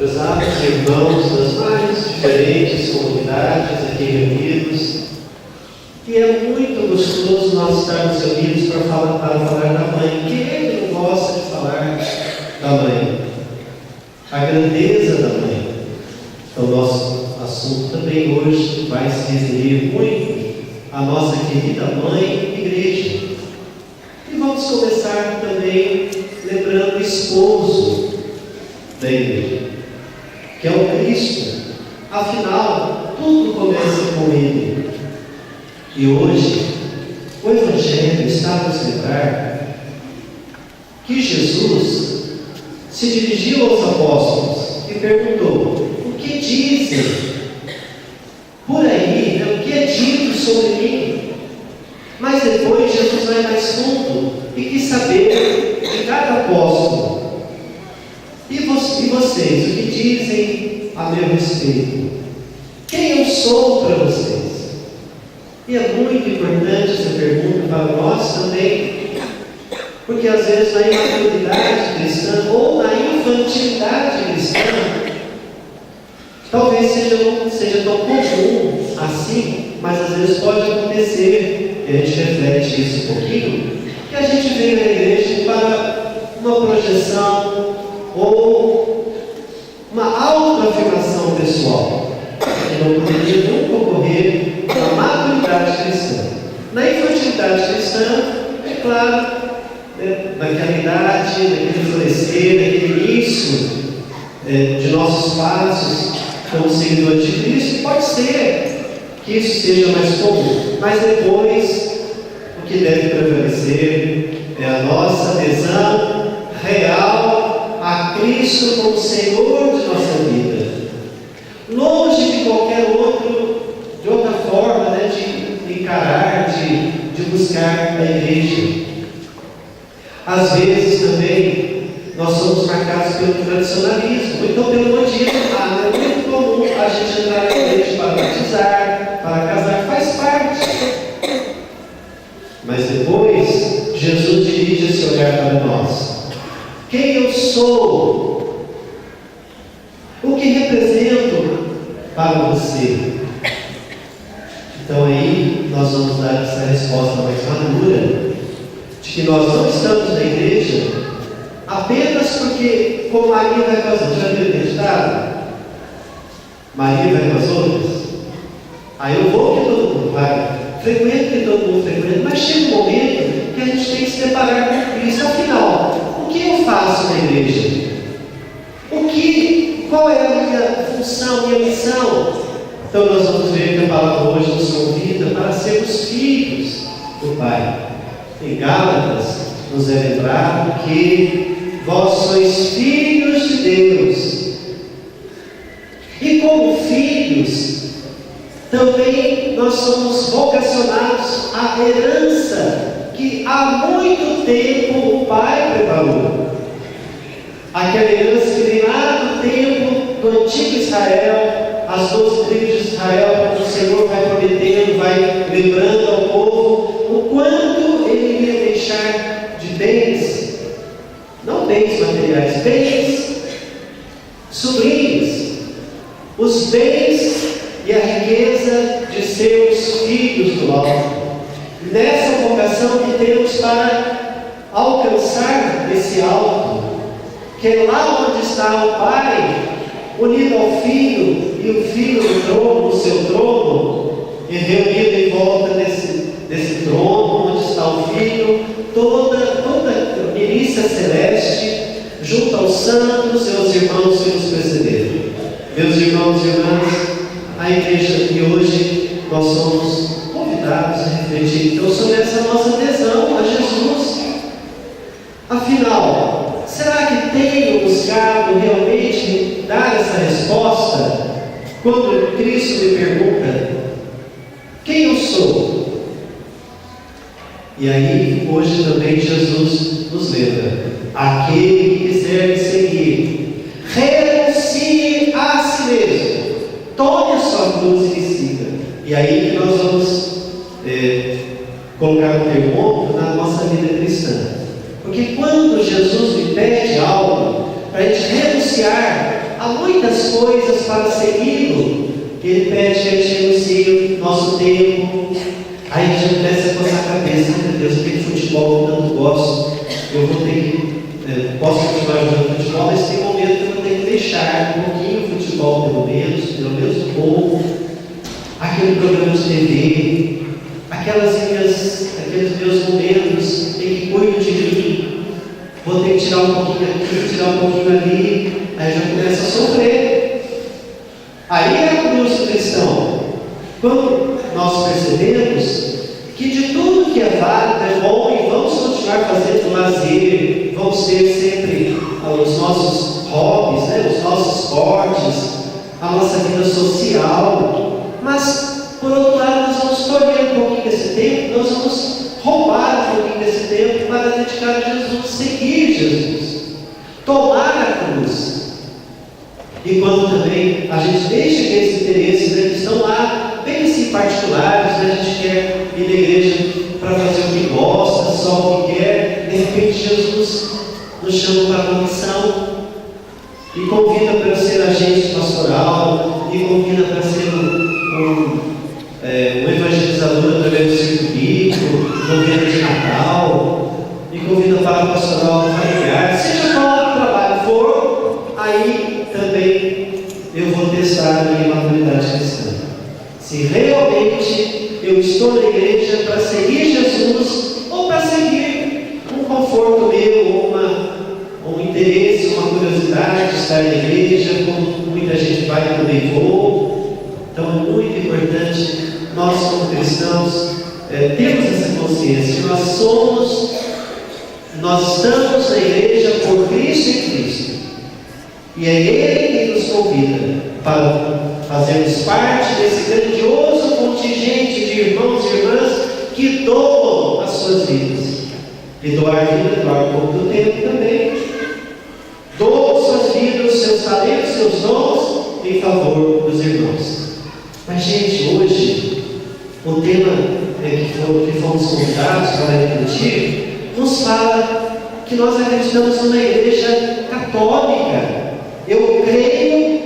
Prezados irmãos das mais diferentes comunidades aqui reunidos, e é muito gostoso nós estarmos reunidos para falar da mãe. Quem é que não gosta de falar da mãe? A grandeza da mãe. Então, nosso assunto também hoje vai se referir muito à nossa querida mãe, igreja. E vamos começar também lembrando o esposo da igreja, que é o Cristo. Afinal, tudo começa com Ele. E hoje, o Evangelho está a nos lembrar que Jesus se dirigiu aos apóstolos e perguntou: o que dizem por aí, né? O que é dito sobre mim? Mas depois Jesus vai mais fundo e quis saber de cada apóstolo: e vocês, o que dizem a meu respeito? Quem eu sou para vocês? E é muito importante essa pergunta para nós também, porque às vezes na imaturidade cristã ou na infantilidade cristã, talvez não seja tão comum assim, mas às vezes pode acontecer, e a gente reflete isso um pouquinho, que a gente vem na igreja para uma projeção ou uma autoafirmação pessoal, que não poderia nunca ocorrer na maturidade cristã. Na infantilidade cristã, é claro, né, naquela idade, naquele florescer, naquele início de nossos passos como seguidores de Cristo, pode ser que isso seja mais comum, mas depois o que deve prevalecer é a nossa adesão real a Cristo como Senhor de nossa vida, longe de qualquer de outra forma, né, de encarar, de buscar a igreja. Às vezes também nós somos marcados pelo tradicionalismo, então pelo modismo. É muito comum a gente entrar na igreja para batizar, para casar, faz parte. Mas depois Jesus dirige esse olhar para nós: quem eu sou? O que represento para você? Então aí nós vamos dar essa resposta mais madura, de que nós não estamos na igreja apenas porque, como Maria vai com as outras, já viu acreditado? Maria vai com as outras? Aí eu vou que todo mundo vai, frequento que todo mundo frequenta, mas chega um momento que a gente tem que se deparar com Cristo. Afinal, o que eu faço na igreja? Qual é a minha função, minha missão? Então nós vamos ver que a palavra hoje nos convida para sermos filhos do Pai. Em Gálatas nos é lembrado que vós sois filhos de Deus. E como filhos, também nós somos vocacionados à herança que há muito tempo o Pai preparou. Aquela herança que vem lá do tempo do antigo Israel, as 12 tribos de Israel, quando o Senhor vai prometendo, vai lembrando ao povo o quanto Ele ia deixar de bens, não bens materiais, bens sublimes, os bens e a riqueza de seus filhos do alto. Nessa vocação que temos para alcançar esse alto, que é lá onde está o Pai, unido ao Filho, e o Filho no trono, no seu trono, e reunido em volta desse trono, onde está o Filho, toda a milícia celeste, junto aos santos e aos irmãos que nos precederam. Meus irmãos e irmãs, a igreja de hoje, nós somos convidados a refletir então sobre essa nossa adesão a Jesus. Afinal, será que tenho buscado realmente dar essa resposta quando Cristo me pergunta: quem eu sou? E aí, hoje também Jesus nos lembra: aquele que quiser me seguir, renuncie a si mesmo, tome a sua cruz e me siga. E aí que nós vamos colocar um termômetro na nossa vida cristã. Porque quando Jesus me pede algo, para a gente renunciar há muitas coisas para segui-lo. Ele pede que a gente renuncie o nosso tempo. Aí a gente começa a coçar a cabeça. Meu Deus, eu tenho futebol, eu tanto gosto. Eu vou ter que. Posso continuar jogando futebol, mas tem um momento que eu vou ter que deixar um pouquinho o futebol, pelo menos um pouco. Aquele programa de TV, aqueles meus momentos em que cuido de mim. Vou ter que tirar um pouquinho aqui, tirar um pouquinho ali. Aí já começa a sofrer. Aí é o Deus cristão. Quando nós percebemos que de tudo que é válido, é bom e vamos continuar fazendo lazer, vamos ter sempre os nossos hobbies, os nossos esportes, a nossa vida social, mas por outro lado nós vamos escolher um pouquinho desse tempo, nós vamos roubar um pouquinho desse tempo para dedicar a Jesus, seguir Jesus, tomar a cruz. E quando também a gente deixa que esses interesses que estão lá, bem assim particulares, a gente quer ir na igreja para fazer o que gosta, só o que quer, de repente Jesus nos chama para uma missão e convida para ser agente pastoral, e convida para ser um evangelizador através do circo bíblico, governo de Natal, e convida para o pastoral familiar, seja qual o trabalho for, aí também eu vou testar a minha maturidade cristã. Se realmente eu estou na igreja para seguir Jesus ou para seguir um conforto meu, ou um interesse, uma curiosidade de estar na igreja, como muita gente vai e também vou. Então é muito importante nós como cristãos temos essa consciência que nós estamos na igreja por Cristo e Cristo. E é Ele quem nos convida para fazermos parte desse grandioso contingente de irmãos e irmãs que doam as suas vidas. E doar vida, doar um pouco do tempo também. Doam suas vidas, seus talentos, seus dons em favor dos irmãos. Mas, gente, hoje, o tema que fomos convidados para refletir nos fala que nós acreditamos numa igreja católica. Eu creio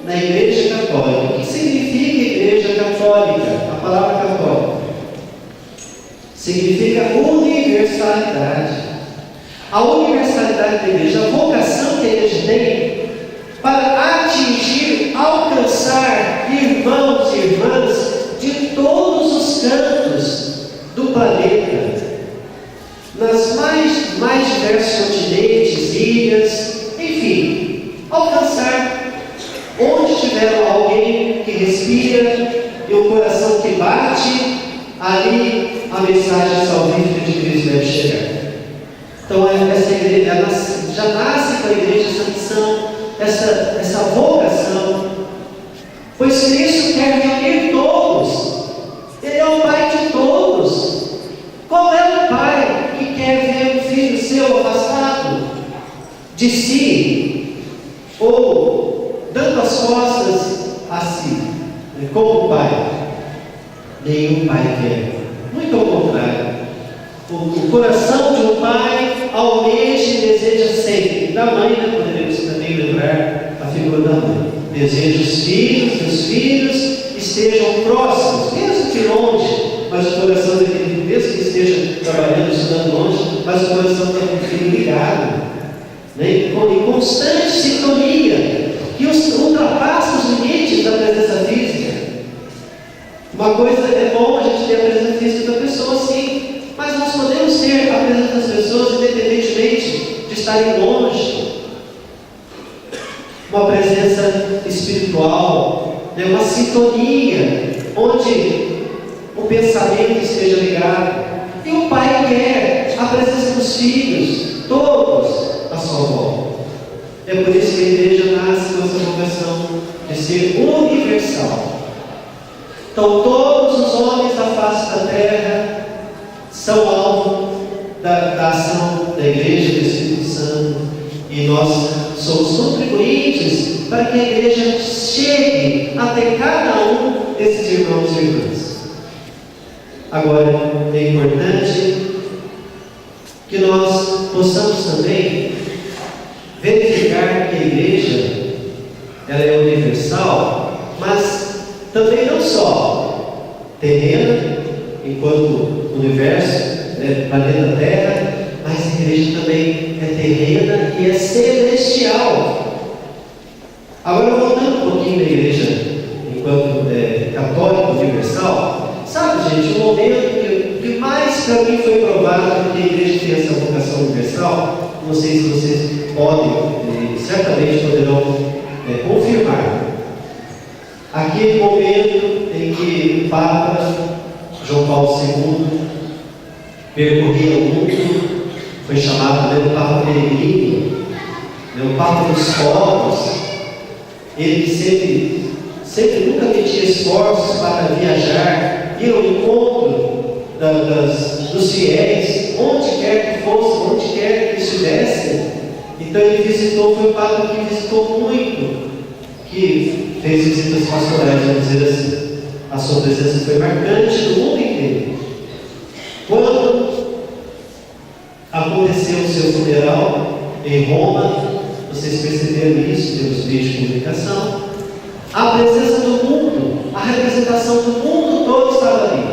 na igreja católica. O que significa igreja católica? A palavra católica significa universalidade. A universalidade da igreja, a vocação que a igreja tem para atingir, alcançar irmãos e irmãs de todos os cantos do planeta, nas mais diversos continentes, ilhas, enfim, alcançar onde tiver alguém que respira e o coração que bate, ali a mensagem salvífica de Cristo deve chegar. Então essa igreja já nasce com a igreja essa missão, essa vocação, pois Cristo quer reunir todos. Ele é o Pai de todos. Qual é o pai que quer ver um filho seu afastado de si, ou dando as costas a si, como pai? Nenhum pai quer. Muito ao contrário. O coração de um pai almeja e deseja sempre. Da mãe, poderemos também lembrar a figura da mãe. Deseja os filhos estejam próximos, mesmo que longe, mas o coração daquele, mesmo que esteja trabalhando, estudando longe, mas o coração está com o filho ligado, em constante sintonia, que ultrapassa os limites da presença física. Uma coisa é bom a gente ter a presença física da pessoa, sim, mas nós podemos ter a presença das pessoas independentemente de estarem longe. Uma presença espiritual, uma sintonia, onde o pensamento esteja ligado. E o pai quer a presença dos filhos, todos à sua volta. É por isso que a igreja nasce com essa vocação de ser universal. Então todos os homens da face da terra são alvo da ação da igreja, do Espírito Santo, e nós somos contribuintes para que a igreja chegue até cada um desses irmãos e irmãs. Agora, é importante que nós possamos também verificar que a igreja universo, planeta Terra, mas a igreja também é terrena e é celestial. Agora, voltando um pouquinho da igreja enquanto católica universal, sabe, gente, o momento que mais para mim foi provado que a igreja tem essa vocação universal, não sei se vocês podem, certamente poderão confirmar. Aquele momento em que o Papa João Paulo II percorria o mundo, foi chamado de Papa Peregrino, o Papa dos povos. Ele sempre nunca metia esforços para viajar, ir ao encontro dos fiéis, onde quer que fosse, onde quer que estivessem. Então ele foi o Papa que visitou muito, que fez visitas pastorais, vamos dizer assim. A sua presença foi marcante no mundo inteiro. Quando aconteceu o seu funeral em Roma, vocês perceberam isso pelos meios de comunicação, a presença do mundo, a representação do mundo todo estava ali.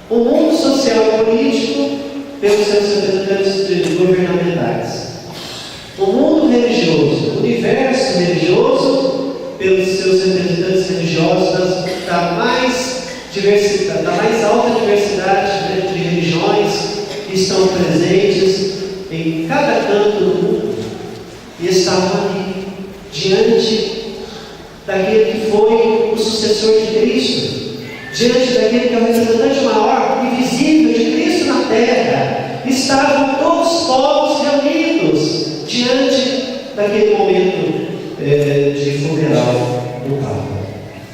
O mundo social e político pelos seus representantes governamentais. O mundo religioso, o universo religioso pelos seus representantes religiosos da mais alta diversidade de religiões que estão presentes em cada canto do mundo. E estavam ali, diante daquele que foi o sucessor de Cristo, diante daquele que é o representante maior e visível de Cristo na terra. Estavam todos os povos reunidos diante daquele momento de funeral do Papa.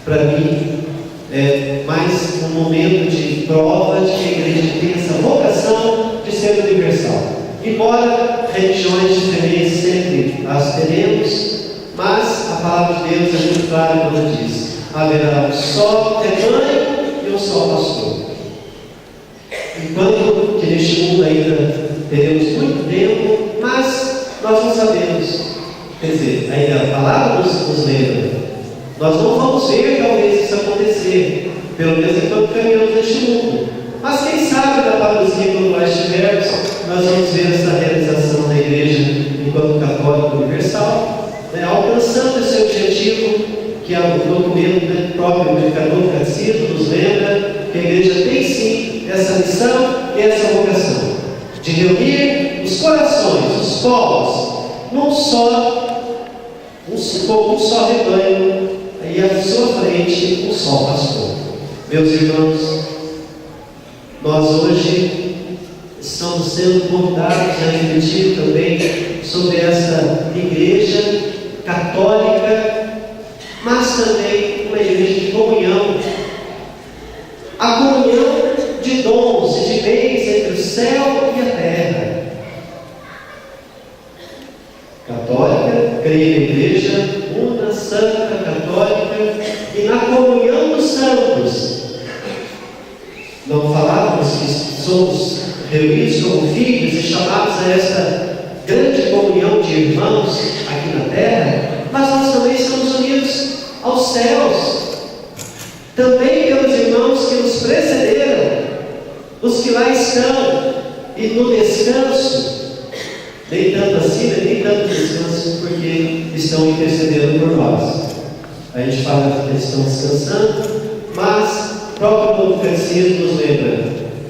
Para mim, é mais um momento de prova de que a igreja tem essa vocação de ser universal. Embora religiões diferentes sempre as teremos, mas a palavra de Deus é muito clara quando diz: haverá um só rebanho e um só pastor. Enquanto que neste mundo ainda teremos muito tempo, mas nós não sabemos. Quer dizer, ainda a palavra nos lembra. Nós não vamos ver talvez isso acontecer, pelo menos enquanto caminhamos neste mundo. Mas quem sabe da parousia, quando lá estivermos, nós vamos ver essa realização da igreja enquanto católica universal, alcançando esse objetivo que é o documento próprio do Catecismo nos lembra, que a igreja tem sim essa missão e essa vocação de reunir os corações, os povos, num só rebanho, e à sua frente um só pastor. Meus irmãos, nós hoje estamos sendo convidados a refletir também sobre essa igreja católica, mas também uma igreja de comunhão. A comunhão de dons e de bens entre o céu e a terra. Católica, creio na igreja una, santa, católica, e na comunhão dos santos. Não falávamos que somos reunidos como filhos e chamados a esta grande comunhão de irmãos aqui na terra, mas nós também estamos unidos aos céus, também pelos irmãos que nos precederam, os que lá estão, e no descanso, nem tanto assim, nem tanto descanso, porque estão intercedendo por nós. A gente fala que eles estão descansando, mas o próprio Novo Catecismo nos lembra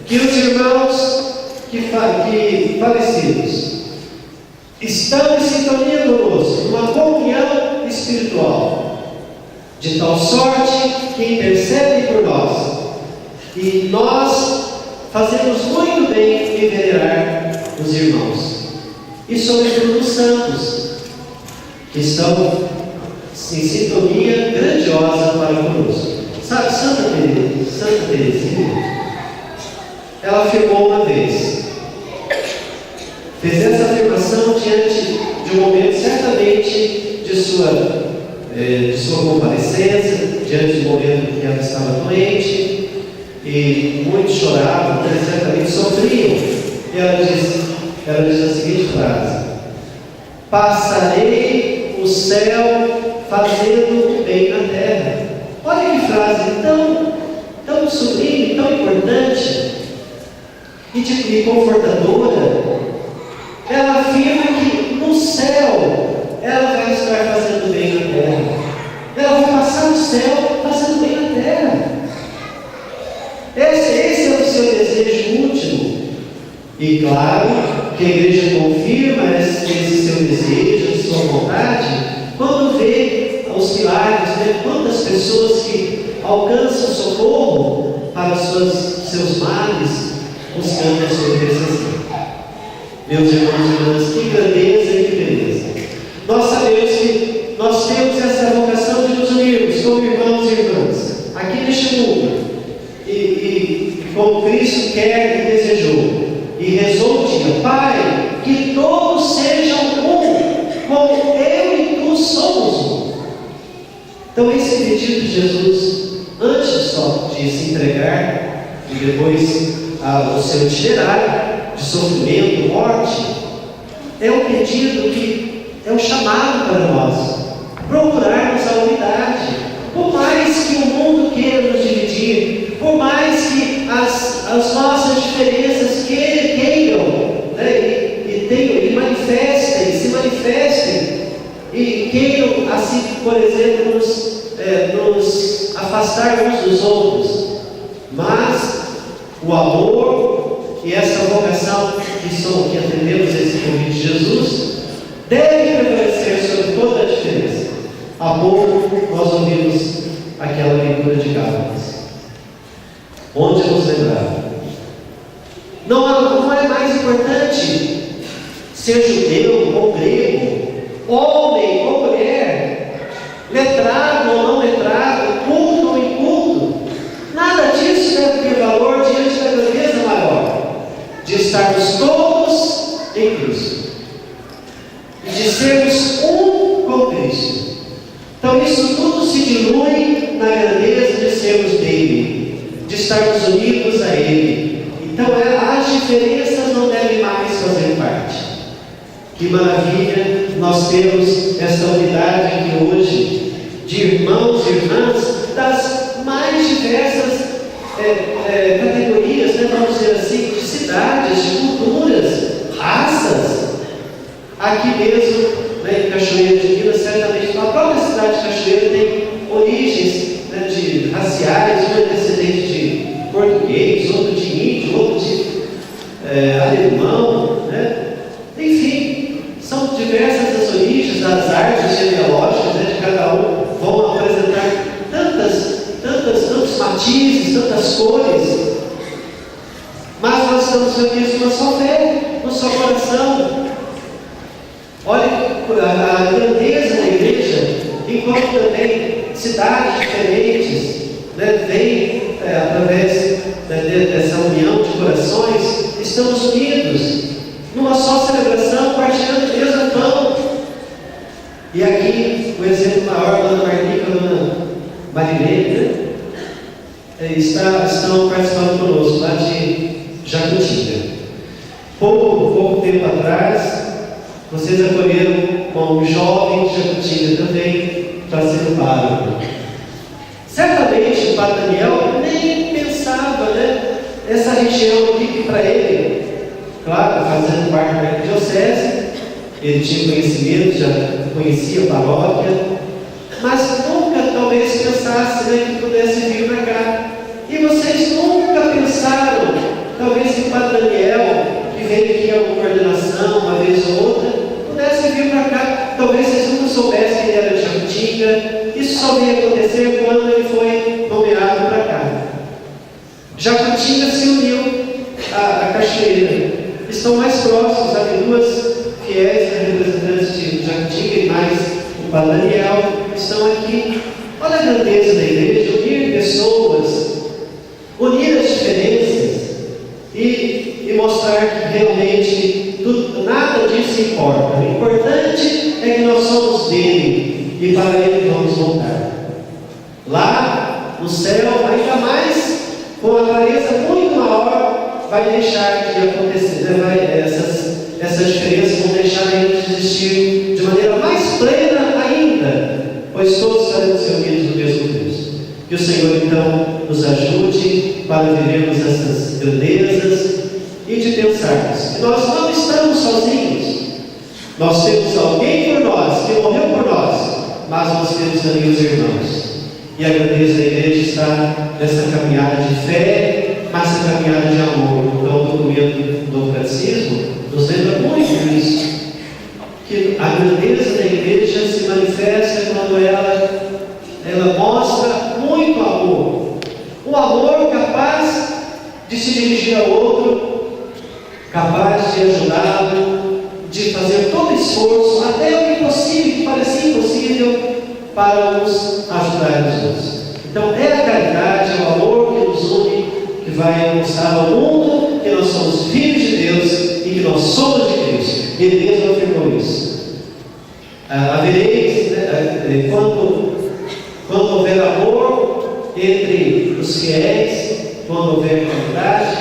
que os irmãos que falecidos estão em sintonia conosco, numa comunhão espiritual, de tal sorte que intercedem por nós. E nós fazemos muito bem em venerar os irmãos. E sobretudo os santos, que estão em sintonia grandiosa para conosco. Sabe, Santa Teresinha, ela afirmou uma vez, fez essa afirmação diante de um momento certamente de sua comparecência, diante do momento que ela estava doente, e muitos choravam, certamente sofriam. E ela diz a seguinte frase: passarei o céu fazendo o bem na terra. Olha que frase tão sublime, tão importante e confortadora. Ela afirma que no céu ela vai estar fazendo bem na terra. Ela vai passar no céu fazendo bem na terra. Esse é o seu desejo último. E claro que a igreja confirma esse seu desejo, sua vontade, quando vê os milagres, né? Quantas pessoas que alcançam socorro para seus males, buscando a sua intercessão. Meus irmãos e irmãs, que grandeza e que beleza! Nós sabemos que nós temos essa vocação de nos unirmos como irmãos e irmãs, aqui neste mundo, e como Cristo quer e desejou, e rezou um dia: Pai, que todos sejam um, como eu e tu somos um. Então esse pedido de Jesus, antes só de se entregar, e depois o seu itinerário de sofrimento, morte, é um pedido que é um chamado para nós, procurarmos a unidade. Por mais que o mundo queira nos dividir, por mais que as nossas diferenças queiram, né, se manifestem e queiram, assim, por exemplo, nos afastar uns dos outros, mas o amor e essa vocação que atendemos a esse convite de Jesus deve prevalecer sobre toda a diferença. Há pouco nós ouvimos aquela leitura de Gálatas, onde nos lembrava: não é mais importante ser judeu ou grego, homem ou mulher, letrado ou não letrado, culto ou inculto. Nada disso deve ter valor diante da grandeza maior de estarmos todos em Cristo e de sermos um com Cristo. Então isso tudo se dilui na grandeza de sermos dele, de estarmos unidos a ele. Então as diferenças não devem mais fazer parte. Que maravilha nós temos essa unidade aqui hoje, de irmãos e irmãs das mais diversas categorias, né, vamos dizer assim, de cidades, de culturas, raças. Aqui mesmo, né, em Cachoeira de Minas, certamente a própria cidade de Cachoeira tem origens, né, raciais, um é descendente de português, outro de índio, outro de alemão, né? Enfim, são diversas as origens, as artes genealógicas, né, de cada um vão apresentar tantos matizes, tantas cores, mas nós estamos reunidos numa só fé, no só coração. Olha a grandeza da igreja, enquanto também cidades diferentes, né, vêm através dessa união de corações, estamos unidos numa só celebração, partilhando o mesmo pão. E aqui o exemplo maior, a Dona Marlica e a Dona Marilene, né, estão participando conosco lá de Jacutinga. Pouco tempo atrás, vocês acolheram um jovem de Jacutinga também para ser o pároco. Certamente o Padre Daniel nem pensava, né, essa região aqui que para ele, claro, fazendo parte da arquidiocese, ele tinha conhecimento, já conhecia a paróquia, mas nunca talvez pensasse, né, que pudesse vir para cá. E vocês nunca pensaram, talvez que o Padre Daniel, que veio aqui a uma coordenação uma vez ou outra, pudesse vir para cá. Talvez vocês nunca soubessem que ele era de Jacutinga. Isso só veio acontecer quando ele foi nomeado para cá. Jacutinga se uniu à Cachoeira. Estão mais próximos, havia duas fiéis representantes de Jacutinga e mais o Padre Daniel, estão aqui. Olha a grandeza da igreja, unir pessoas, unir as diferenças e mostrar que realmente nada disso importa. O importante é que nós somos dele e para ele vamos voltar. Lá no céu, ainda mais com a clareza muito maior, vai deixar de acontecer, né? Essas diferenças vão deixar de existir de maneira mais plena ainda, pois todos estaremos reunidos no mesmo Deus. Que o Senhor então nos ajude para vivermos essas grandezas e de pensarmos que nós não estamos sozinhos. Nós temos alguém por nós, que morreu por nós, mas nós temos também os irmãos. E a grandeza da igreja está nessa caminhada de fé, nessa caminhada de amor. Então, o documento do catecismo nos lembra muito isso. Que a grandeza da igreja se manifesta quando ela mostra muito amor. Um amor capaz de se dirigir ao outro, capaz de ajudá-lo, de fazer todo esforço, até o impossível, que parecia impossível, para nos ajudar os outros. Então é a caridade, é o amor que nos une, que vai mostrar ao mundo que nós somos filhos de Deus e que nós somos de Cristo. Ele mesmo afirmou isso. Havereis, quando houver amor entre os fiéis, quando houver caridade,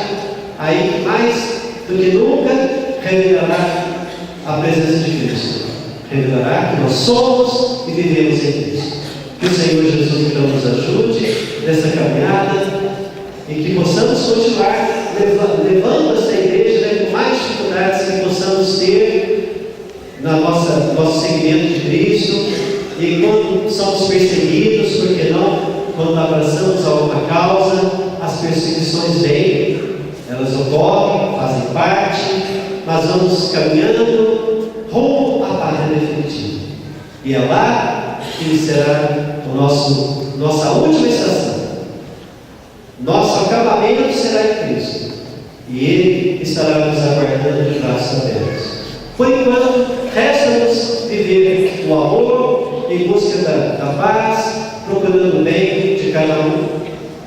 aí mais do que nunca revelará a presença de Cristo. Revelará que nós somos e vivemos em Cristo. Que o Senhor Jesus então nos ajude nessa caminhada e que possamos continuar levando essa igreja, com mais dificuldades que possamos ter nosso seguimento de Cristo. E quando somos perseguidos, por que não? Quando abraçamos alguma causa, as perseguições vêm, elas ocorrem, fazem parte, mas vamos caminhando rumo à pátria definitiva. E é lá que será nossa última estação. Nosso acabamento será em Cristo. E Ele estará nos aguardando de braços abertos. Por enquanto, resta-nos viver o amor em busca da paz, procurando o bem de cada um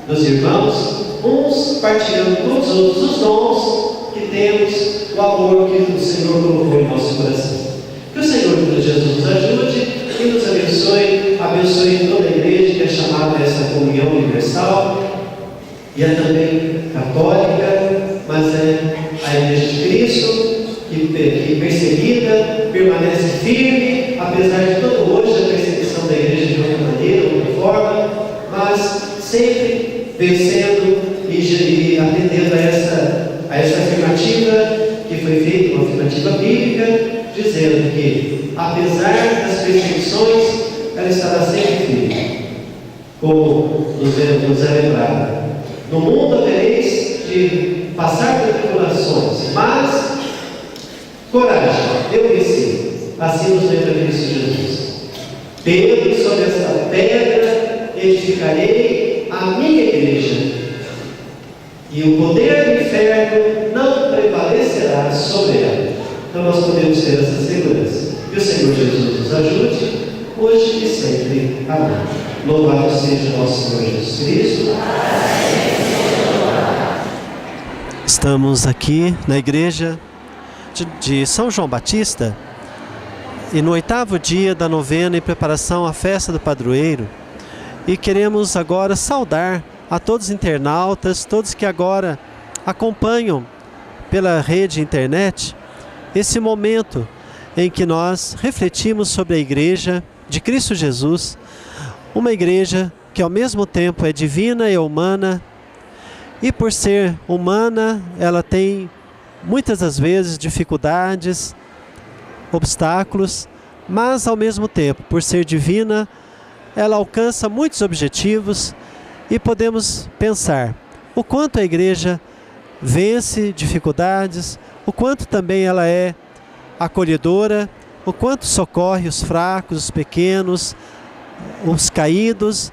dos irmãos, uns partilhando com os outros os dons que temos, o amor que o Senhor colocou em nosso coração. Que o Senhor Jesus nos ajude e nos abençoe toda a igreja que é chamada a essa comunhão universal, e é também católica, mas é a igreja de Cristo, que perseguida, permanece firme, apesar de todo hoje a perseguição da igreja de outra maneira, de outra forma, mas sempre vencendo e atendendo a essa afirmativa que foi feita, uma afirmativa bíblica, dizendo que, apesar das perseguições, ela estará sempre firme, como nos é lembrado. No mundo havereis de passar por tribulações, mas coragem, eu venci. Assim nos lembra Cristo Jesus. Pedro, sobre esta pedra edificarei a minha igreja, e o poder do inferno não prevalecerá sobre ela. Então nós podemos ter essa segurança. Que o Senhor Jesus nos ajude, hoje e sempre. Amém. Louvado seja nosso Senhor Jesus Cristo. Estamos aqui na igreja de São João Batista e no 8º dia da novena em preparação à festa do padroeiro, e queremos agora saudar a todos os internautas, todos que agora acompanham pela rede internet esse momento em que nós refletimos sobre a igreja de Cristo Jesus, uma igreja que ao mesmo tempo é divina e humana, e por ser humana ela tem muitas das vezes dificuldades, obstáculos, mas ao mesmo tempo, por ser divina, ela alcança muitos objetivos, e podemos pensar o quanto a igreja vence dificuldades, o quanto também ela é acolhedora, o quanto socorre os fracos, os pequenos, os caídos,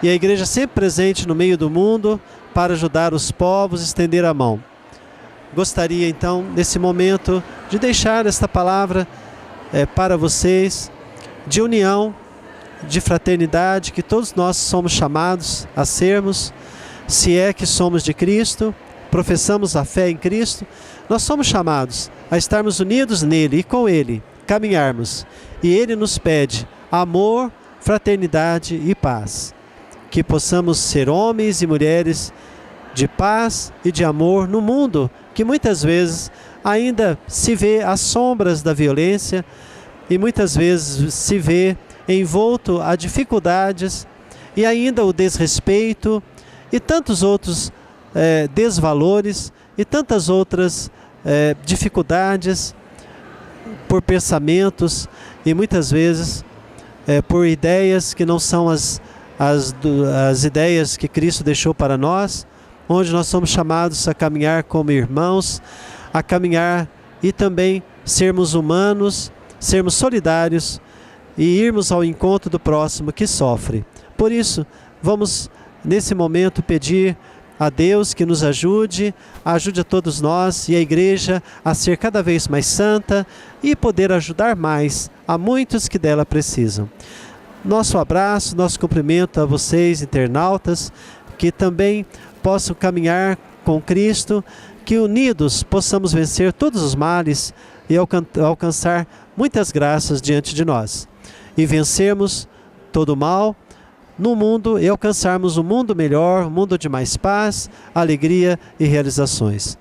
e a igreja sempre presente no meio do mundo para ajudar os povos, estender a mão. Gostaria então, nesse momento, de deixar esta palavra para vocês, de união, de fraternidade, que todos nós somos chamados a sermos, se é que somos de Cristo, professamos a fé em Cristo, nós somos chamados a estarmos unidos nele e com ele, caminharmos. E ele nos pede amor, fraternidade e paz. Que possamos ser homens e mulheres de paz e de amor no mundo que muitas vezes ainda se vê às sombras da violência e muitas vezes se vê envolto a dificuldades e ainda o desrespeito e tantos outros desvalores e tantas outras dificuldades por pensamentos e muitas vezes por ideias que não são as ideias que Cristo deixou para nós, onde nós somos chamados a caminhar como irmãos, a caminhar e também sermos humanos, sermos solidários e irmos ao encontro do próximo que sofre. Por isso, vamos nesse momento pedir a Deus que nos ajude a todos nós e a Igreja a ser cada vez mais santa e poder ajudar mais a muitos que dela precisam. Nosso abraço, nosso cumprimento a vocês, internautas, que também possam caminhar com Cristo, que unidos possamos vencer todos os males e alcançar muitas graças diante de nós. E vencermos todo o mal no mundo e alcançarmos um mundo melhor, um mundo de mais paz, alegria e realizações.